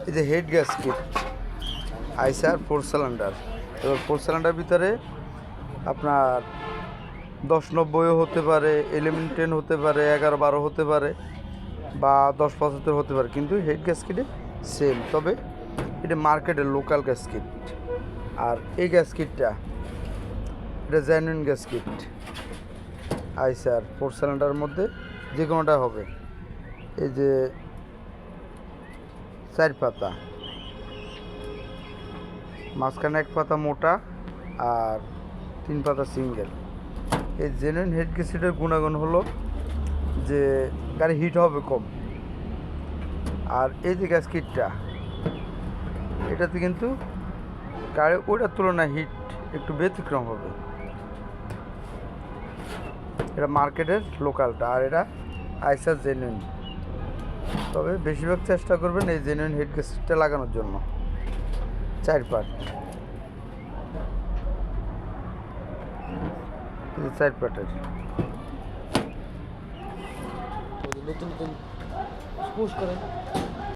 এই যে head gasket আইসার 4 সিলিন্ডার। এবার 4 সিলিন্ডার ভিতরে আপনার 1090 হতে পারে, 1110 হতে পারে, 1112 হতে পারে, বা 1075 হতে পারে, কিন্তু হেড গ্যাসকেটে সেম। তবে এটা মার্কেটের লোকাল গ্যাসকেট। আর এই গ্যাসকেটটা এটা জেনুইন গ্যাসকেট আইসার 4 সিলিন্ডারের মধ্যে যে কোনোটা হবে। এই যে 4 পাতা, মাঝখানে 1 পাতা মোটা আর 3 পাতা সিঙ্গেল। এই জেনুইন হেড গ্যাসকেটের গুণাগুণ হলো যে গাড়ি হিট হবে কম। আর এই যে গ্যাসকেটটা, এটাতে কিন্তু গাড়ি ওটার তুলনায় হিট একটু ব্যতিক্রম হবে। এটা মার্কেটের লোকালটা, আর এটা আইসার জেনুইন। তবে বেশিরভাগ চেষ্টা করবেন এই জেনুইন হেড গ্যাসকেটটা লাগানোর জন্য। 4 পার্ট, 4 পার্টের। নতুন নতুন পুশ করেন।